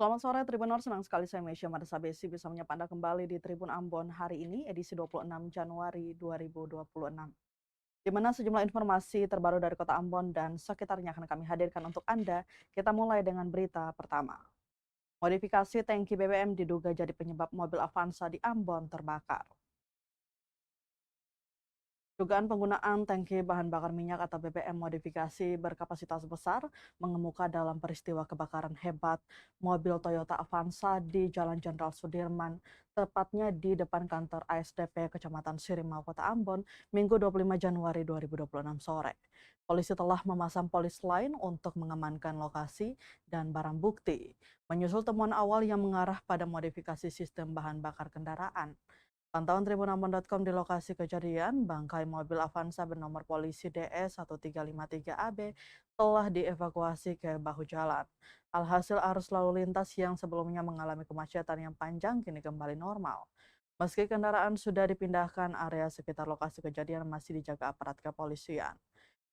Selamat sore Tribuners, senang sekali saya Mesya Madasabesi bisa menyapa Anda kembali di Tribun Ambon hari ini edisi 26 Januari 2026. Di mana sejumlah informasi terbaru dari Kota Ambon dan sekitarnya akan kami hadirkan untuk Anda. Kita mulai dengan berita pertama. Modifikasi tangki BBM diduga jadi penyebab mobil Avanza di Ambon terbakar. Dugaan penggunaan tangki bahan bakar minyak atau BBM modifikasi berkapasitas besar mengemuka dalam peristiwa kebakaran hebat mobil Toyota Avanza di Jalan Jenderal Sudirman, tepatnya di depan kantor ASDP Kecamatan Sirimau, Kota Ambon, Minggu 25 Januari 2026 sore. Polisi telah memasang polis lain untuk mengamankan lokasi dan barang bukti, menyusul temuan awal yang mengarah pada modifikasi sistem bahan bakar kendaraan. Pantauan tribunambon.com di lokasi kejadian, bangkai mobil Avanza bernomor polisi DS1353AB telah dievakuasi ke bahu jalan. Alhasil arus lalu lintas yang sebelumnya mengalami kemacetan yang panjang kini kembali normal. Meski kendaraan sudah dipindahkan, area sekitar lokasi kejadian masih dijaga aparat kepolisian.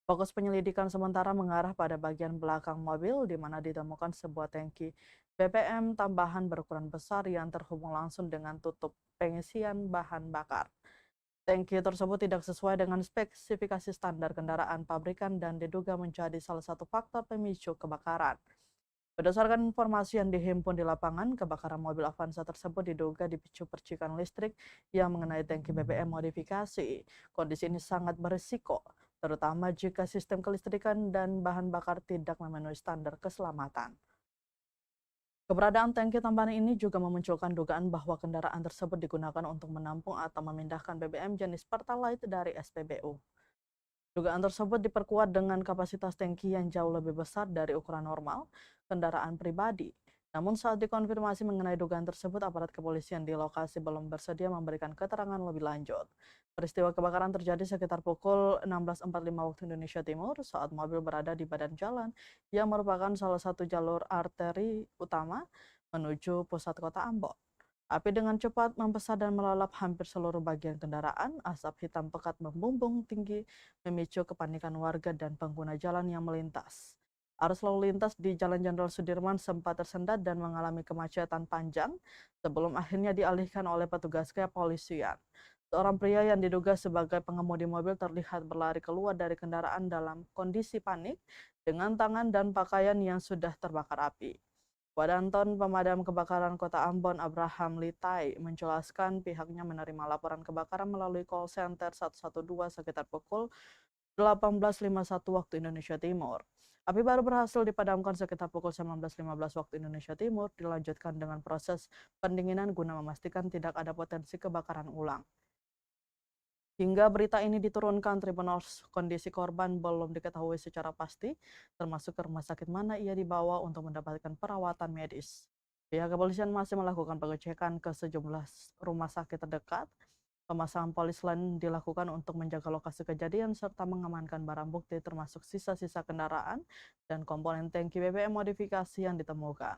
Fokus penyelidikan sementara mengarah pada bagian belakang mobil di mana ditemukan sebuah tangki BBM tambahan berukuran besar yang terhubung langsung dengan tutup pengisian bahan bakar. Tangki tersebut tidak sesuai dengan spesifikasi standar kendaraan pabrikan dan diduga menjadi salah satu faktor pemicu kebakaran. Berdasarkan informasi yang dihimpun di lapangan, kebakaran mobil Avanza tersebut diduga dipicu percikan listrik yang mengenai tangki BBM modifikasi. Kondisi ini sangat berisiko, terutama jika sistem kelistrikan dan bahan bakar tidak memenuhi standar keselamatan. Keberadaan tangki tambahan ini juga memunculkan dugaan bahwa kendaraan tersebut digunakan untuk menampung atau memindahkan BBM jenis Pertalite dari SPBU. Dugaan tersebut diperkuat dengan kapasitas tangki yang jauh lebih besar dari ukuran normal kendaraan pribadi. Namun saat dikonfirmasi mengenai dugaan tersebut, aparat kepolisian di lokasi belum bersedia memberikan keterangan lebih lanjut. Peristiwa kebakaran terjadi sekitar pukul 16.45 waktu Indonesia Timur saat mobil berada di badan jalan yang merupakan salah satu jalur arteri utama menuju pusat kota Ambon. Api dengan cepat membesar dan melalap hampir seluruh bagian kendaraan. Asap hitam pekat membumbung tinggi, memicu kepanikan warga dan pengguna jalan yang melintas. Arus lalu lintas di Jalan Jenderal Sudirman sempat tersendat dan mengalami kemacetan panjang sebelum akhirnya dialihkan oleh petugas kepolisian. Seorang pria yang diduga sebagai pengemudi mobil terlihat berlari keluar dari kendaraan dalam kondisi panik dengan tangan dan pakaian yang sudah terbakar api. Wadanton Pemadam Kebakaran Kota Ambon Abraham Litai menjelaskan pihaknya menerima laporan kebakaran melalui call center 112 sekitar pukul 18.51 waktu Indonesia Timur. Api baru berhasil dipadamkan sekitar pukul 19.15 waktu Indonesia Timur, dilanjutkan dengan proses pendinginan guna memastikan tidak ada potensi kebakaran ulang. Hingga berita ini diturunkan Tribuners, kondisi korban belum diketahui secara pasti, termasuk ke rumah sakit mana ia dibawa untuk mendapatkan perawatan medis. Pihak kepolisian masih melakukan pengecekan ke sejumlah rumah sakit terdekat. Pemasangan polis lain dilakukan untuk menjaga lokasi kejadian serta mengamankan barang bukti termasuk sisa-sisa kendaraan dan komponen tangki BBM modifikasi yang ditemukan.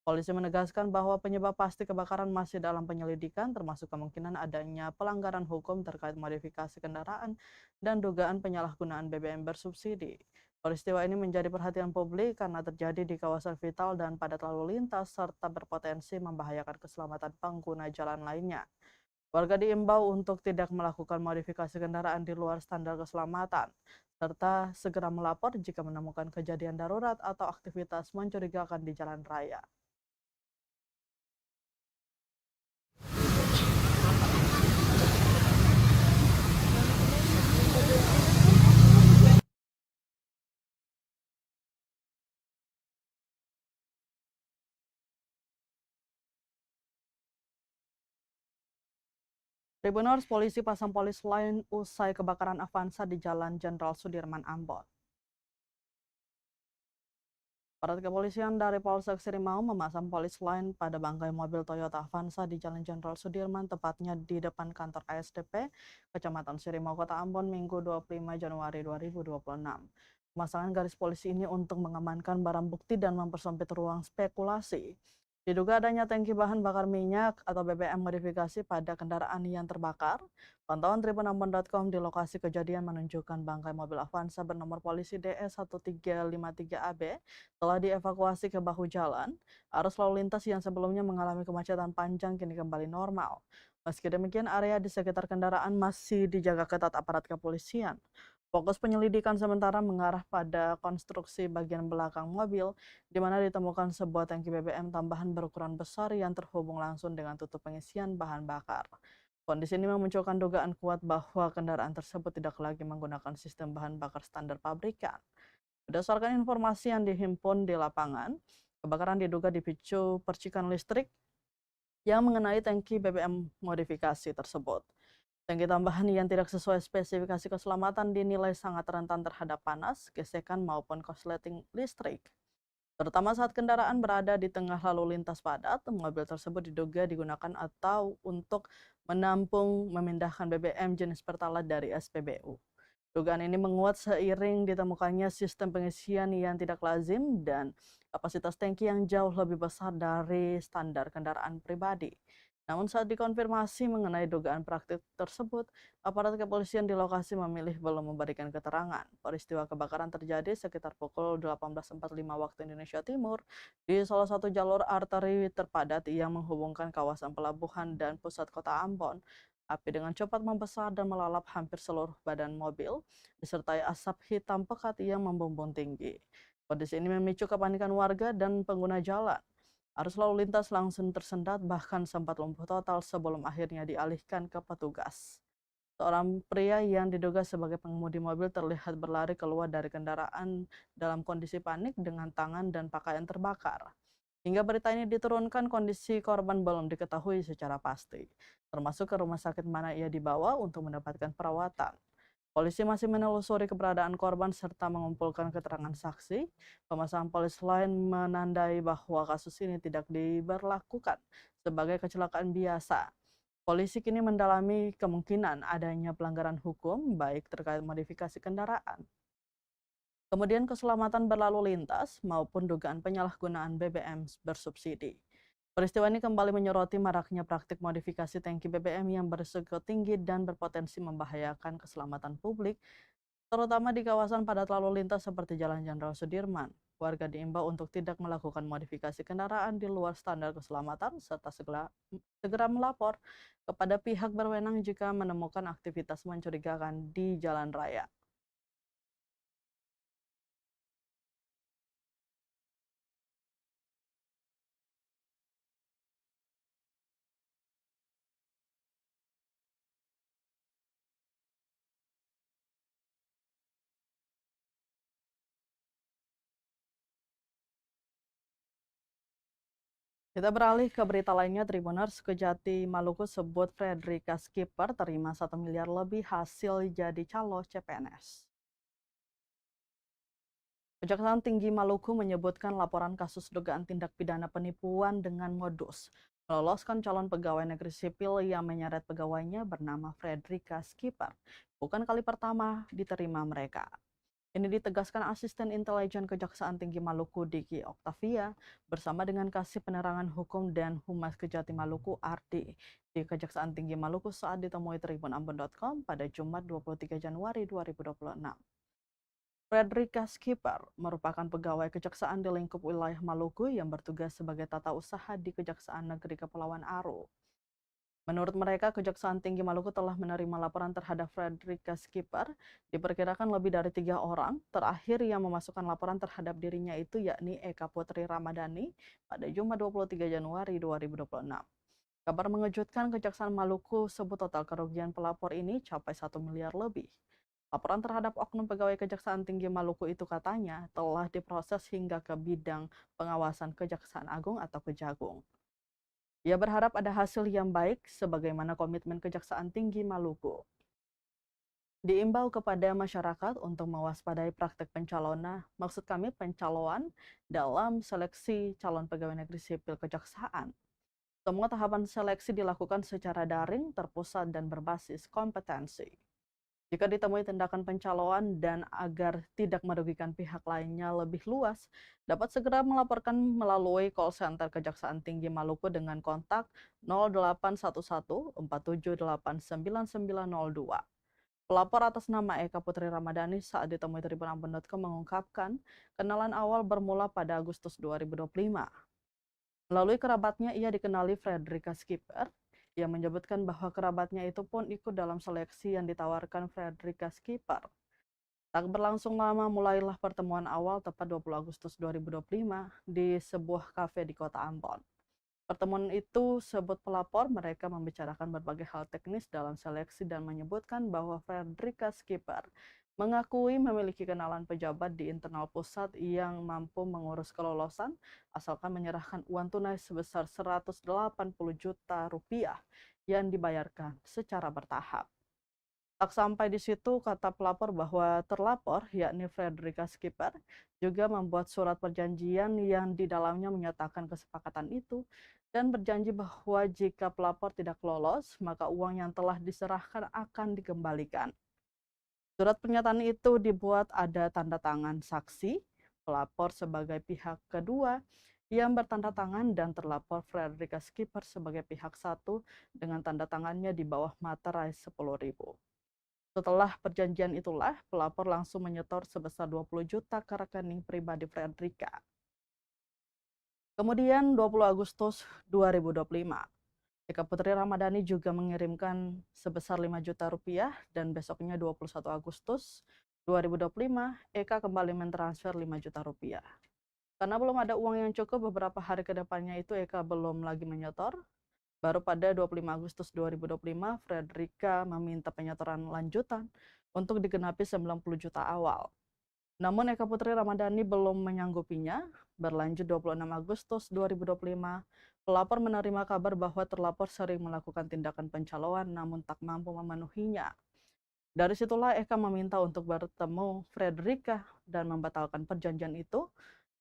Polisi menegaskan bahwa penyebab pasti kebakaran masih dalam penyelidikan, termasuk kemungkinan adanya pelanggaran hukum terkait modifikasi kendaraan dan dugaan penyalahgunaan BBM bersubsidi. Peristiwa ini menjadi perhatian publik karena terjadi di kawasan vital dan padat lalu lintas serta berpotensi membahayakan keselamatan pengguna jalan lainnya. Warga diimbau untuk tidak melakukan modifikasi kendaraan di luar standar keselamatan, serta segera melapor jika menemukan kejadian darurat atau aktivitas mencurigakan di jalan raya. Tribuners, polisi pasang polis lain usai kebakaran Avanza di Jalan Jenderal Sudirman, Ambon. Aparat kepolisian dari Polsek Sirimau memasang polis lain pada bangkai mobil Toyota Avanza di Jalan Jenderal Sudirman, tepatnya di depan kantor ASDP, Kecamatan Sirimau, Kota Ambon, Minggu 25 Januari 2026. Pemasangan garis polisi ini untuk mengamankan barang bukti dan mempersempit ruang spekulasi. Diduga adanya tangki bahan bakar minyak atau BBM modifikasi pada kendaraan yang terbakar. Pantauan tribunambon.com di lokasi kejadian menunjukkan bangkai mobil Avanza bernomor polisi DS1353AB telah dievakuasi ke bahu jalan. Arus lalu lintas yang sebelumnya mengalami kemacetan panjang kini kembali normal. Meski demikian, area di sekitar kendaraan masih dijaga ketat aparat kepolisian. Fokus penyelidikan sementara mengarah pada konstruksi bagian belakang mobil, di mana ditemukan sebuah tangki BBM tambahan berukuran besar yang terhubung langsung dengan tutup pengisian bahan bakar. Kondisi ini memunculkan dugaan kuat bahwa kendaraan tersebut tidak lagi menggunakan sistem bahan bakar standar pabrikan. Berdasarkan informasi yang dihimpun di lapangan, kebakaran diduga dipicu percikan listrik yang mengenai tangki BBM modifikasi tersebut. Tangki tambahan yang tidak sesuai spesifikasi keselamatan dinilai sangat rentan terhadap panas, gesekan maupun korsleting listrik. Terutama saat kendaraan berada di tengah lalu lintas padat, mobil tersebut diduga digunakan atau untuk menampung memindahkan BBM jenis Pertalite dari SPBU. Dugaan ini menguat seiring ditemukannya sistem pengisian yang tidak lazim dan kapasitas tangki yang jauh lebih besar dari standar kendaraan pribadi. Namun saat dikonfirmasi mengenai dugaan praktik tersebut, aparat kepolisian di lokasi memilih belum memberikan keterangan. Peristiwa kebakaran terjadi sekitar pukul 18.45 waktu Indonesia Timur di salah satu jalur arteri terpadat yang menghubungkan kawasan pelabuhan dan pusat kota Ambon. Api dengan cepat membesar dan melalap hampir seluruh badan mobil, disertai asap hitam pekat yang membumbung tinggi. Kondisi ini memicu kepanikan warga dan pengguna jalan. Arus lalu lintas langsung tersendat bahkan sempat lumpuh total sebelum akhirnya dialihkan ke petugas. Seorang pria yang diduga sebagai pengemudi mobil terlihat berlari keluar dari kendaraan dalam kondisi panik dengan tangan dan pakaian terbakar. Hingga berita ini diturunkan, kondisi korban belum diketahui secara pasti, termasuk ke rumah sakit mana ia dibawa untuk mendapatkan perawatan. Polisi masih menelusuri keberadaan korban serta mengumpulkan keterangan saksi. Pemasangan polis lain menandai bahwa kasus ini tidak diberlakukan sebagai kecelakaan biasa. Polisi kini mendalami kemungkinan adanya pelanggaran hukum baik terkait modifikasi kendaraan, kemudian keselamatan berlalu lintas maupun dugaan penyalahgunaan BBM bersubsidi. Peristiwa ini kembali menyoroti maraknya praktik modifikasi tangki BBM yang berisiko tinggi dan berpotensi membahayakan keselamatan publik, terutama di kawasan padat lalu lintas seperti Jalan Jenderal Sudirman. Warga diimbau untuk tidak melakukan modifikasi kendaraan di luar standar keselamatan serta segera melapor kepada pihak berwenang jika menemukan aktivitas mencurigakan di jalan raya. Kita beralih ke berita lainnya, Tribuners. Kejati Maluku sebut Fredrika Skipper terima 1 miliar lebih hasil jadi calo CPNS. Kejaksaan Tinggi Maluku menyebutkan laporan kasus dugaan tindak pidana penipuan dengan modus meloloskan calon pegawai negeri sipil yang menyeret pegawainya bernama Fredrika Skipper. Bukan kali pertama diterima mereka. Ini ditegaskan Asisten Intelijen Kejaksaan Tinggi Maluku Diki Oktavia bersama dengan Kasih Penerangan Hukum dan Humas Kejati Maluku Ardi di Kejaksaan Tinggi Maluku saat ditemui tribunambon.com pada Jumat 23 Januari 2026. Fredrika Skipper merupakan pegawai kejaksaan di lingkup wilayah Maluku yang bertugas sebagai tata usaha di Kejaksaan Negeri Kepulauan Aro. Menurut mereka, Kejaksaan Tinggi Maluku telah menerima laporan terhadap Fredrika Skipper. Diperkirakan lebih dari 3 orang. Terakhir yang memasukkan laporan terhadap dirinya itu yakni Eka Putri Ramadhani pada Jumat 23 Januari 2026. Kabar mengejutkan, Kejaksaan Maluku sebut total kerugian pelapor ini capai 1 miliar lebih. Laporan terhadap oknum pegawai Kejaksaan Tinggi Maluku itu katanya telah diproses hingga ke bidang pengawasan Kejaksaan Agung atau Kejagung. Ia berharap ada hasil yang baik sebagaimana komitmen Kejaksaan Tinggi Maluku. Diimbau kepada masyarakat untuk mewaspadai praktek pencalonan dalam seleksi calon pegawai negeri sipil kejaksaan. Semua tahapan seleksi dilakukan secara daring, terpusat, dan berbasis kompetensi. Jika ditemui tindakan pencalonan dan agar tidak merugikan pihak lainnya lebih luas, dapat segera melaporkan melalui call center Kejaksaan Tinggi Maluku dengan kontak 0811 47899902. Pelapor atas nama Eka Putri Ramadhani saat ditemui tribunambon.com mengungkapkan kenalan awal bermula pada Agustus 2025. Melalui kerabatnya, ia dikenali Fredrika Skipper. Ia menyebutkan bahwa kerabatnya itu pun ikut dalam seleksi yang ditawarkan Fredrika Skipper. Tak berlangsung lama, mulailah pertemuan awal tepat 20 Agustus 2025 di sebuah kafe di kota Ambon. Pertemuan itu, sebut pelapor, mereka membicarakan berbagai hal teknis dalam seleksi dan menyebutkan bahwa Fredrika Skipper mengakui memiliki kenalan pejabat di internal pusat yang mampu mengurus kelolosan asalkan menyerahkan uang tunai sebesar 180 juta rupiah yang dibayarkan secara bertahap. Tak sampai di situ, kata pelapor bahwa terlapor, yakni Fredrika Skipper, juga membuat surat perjanjian yang di dalamnya menyatakan kesepakatan itu dan berjanji bahwa jika pelapor tidak lolos, maka uang yang telah diserahkan akan dikembalikan. Surat pernyataan itu dibuat ada tanda tangan saksi, pelapor sebagai pihak kedua yang bertanda tangan dan terlapor Fredrika Skipper sebagai pihak satu dengan tanda tangannya di bawah materai 10.000. Setelah perjanjian itulah, pelapor langsung menyetor sebesar 20 juta ke rekening pribadi Fredrika. Kemudian 20 Agustus 2025, Eka Putri Ramadhani juga mengirimkan sebesar 5 juta rupiah dan besoknya 21 Agustus 2025, Eka kembali mentransfer 5 juta rupiah. Karena belum ada uang yang cukup, beberapa hari ke depannya itu Eka belum lagi menyetor. Baru pada 25 Agustus 2025, Fredrika meminta penyetoran lanjutan untuk digenapi 90 juta awal. Namun Eka Putri Ramadhani belum menyanggupinya. Berlanjut 26 Agustus 2025, pelapor menerima kabar bahwa terlapor sering melakukan tindakan pencalonan namun tak mampu memenuhinya. Dari situlah Eka meminta untuk bertemu Fredrika dan membatalkan perjanjian itu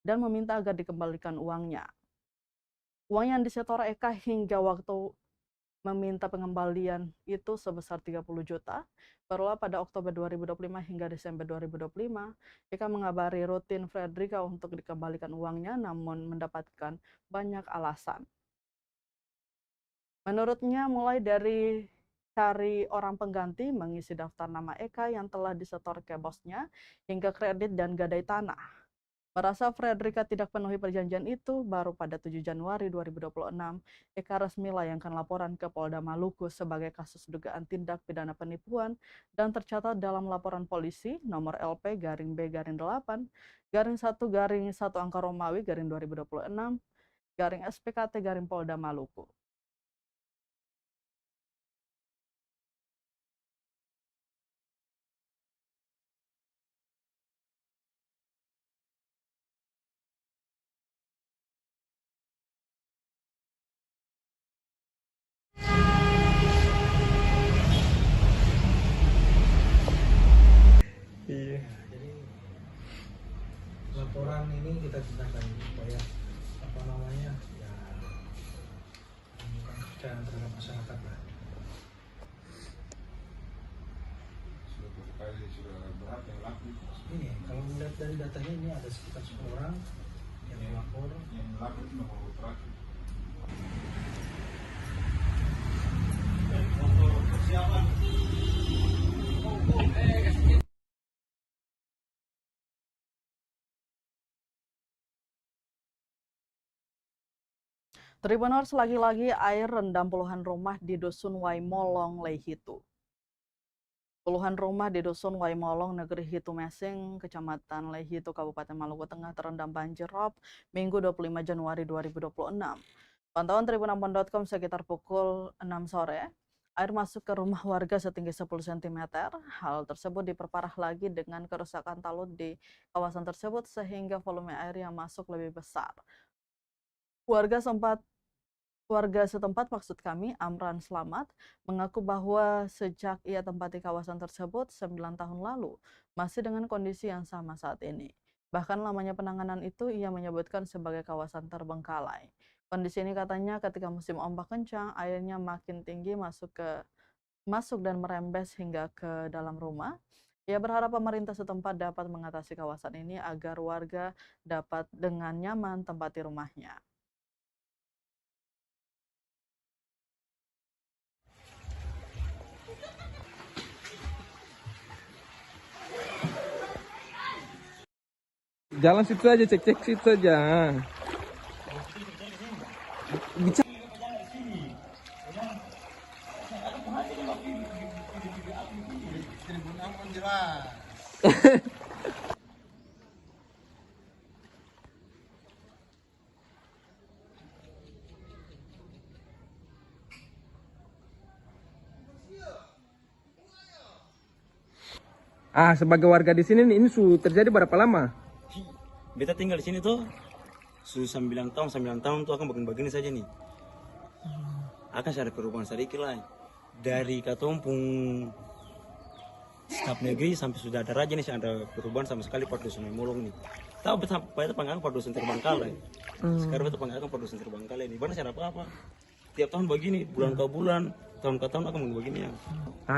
dan meminta agar dikembalikan uangnya. Uang yang disetor Eka hingga waktu meminta pengembalian itu sebesar 30 juta. Barulah pada Oktober 2025 hingga Desember 2025, Eka mengabari rutin Fredrika untuk dikembalikan uangnya, namun mendapatkan banyak alasan. Menurutnya, mulai dari cari orang pengganti, mengisi daftar nama Eka yang telah disetor ke bosnya, hingga kredit dan gadai tanah. Merasa Fredrika tidak penuhi perjanjian itu, baru pada 7 Januari 2026, Eka resmi layangkan laporan ke Polda Maluku sebagai kasus dugaan tindak pidana penipuan dan tercatat dalam laporan polisi nomor LP garing B garing 8 garing 1 garing 1 angka Romawi garing 2026 garing SPKT garing Polda Maluku. Iya. Jadi laporan ini kita tindak lanjuti supaya apa namanya ya menunjukkan kepercayaan terhadap masyarakat lah. Sudah berapa yang laku? Ini kalau melihat dari datanya ini ada sekitar 10 orang yang melapor. Yang laku itu nomor terakhir. Persiapan. Tribuners, lagi-lagi air rendam puluhan rumah di Dusun Waimolong, Leihitu. Puluhan rumah di Dusun Waimolong, Negeri Hitu Mesing, Kecamatan Leihitu, Kabupaten Maluku Tengah terendam banjir rob Minggu 25 Januari 2026. Pantauan tribunambon.com sekitar pukul 6 sore, air masuk ke rumah warga setinggi 10 cm. Hal tersebut diperparah lagi dengan kerusakan talud di kawasan tersebut sehingga volume air yang masuk lebih besar. Warga setempat, maksud kami, Amran Slamet, mengaku bahwa sejak ia tempati kawasan tersebut 9 tahun lalu, masih dengan kondisi yang sama saat ini. Bahkan lamanya penanganan itu ia menyebutkan sebagai kawasan terbengkalai. Kondisi ini katanya ketika musim ombak kencang, airnya makin tinggi masuk ke masuk dan merembes hingga ke dalam rumah. Ia berharap pemerintah setempat dapat mengatasi kawasan ini agar warga dapat dengan nyaman tempati rumahnya. Jalan situ aja, cek-cek situ aja. Sebagai warga di sini nih, ini sudah terjadi berapa lama? Beta tinggal di sini tuh sudah 9 tahun tuh akan begini-begini saja nih. Akan ada perubahan sedikit lah. Dari katompung staf negeri sampai sudah ada raja nih, ada perubahan sama sekali pada dusun Mulung nih. Tahu beta panggil pada dusun Terbangkalai. Sekarang beta panggil pada dusun Terbangkalai ini. Mana ada apa-apa. Tiap tahun begini, bulan ke bulan, tahun ke tahun akan begini ya.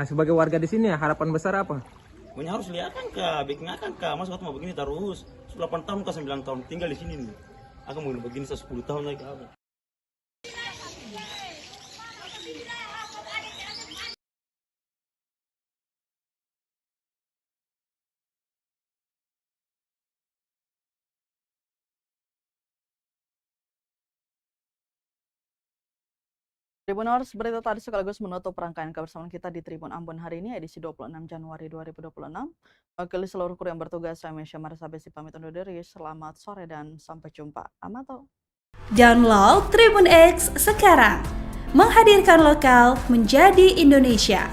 Sebagai warga di sini harapan besar apa? Pokoknya harus lihat kan bikin akan masa waktu mau begini terus 8 tahun ke 9 tahun tinggal di sini nih. Akan mau begini 10 tahun lagi apa? Tribuners, berita tadi sekaligus menutup rangkaian kebersamaan kita di Tribun Ambon hari ini, edisi 26 Januari 2026. Wakili seluruh kru yang bertugas, saya Mesya Marisa Besi pamit undur diri. Selamat sore dan sampai jumpa. Amato. Download Tribun X sekarang, menghadirkan lokal menjadi Indonesia.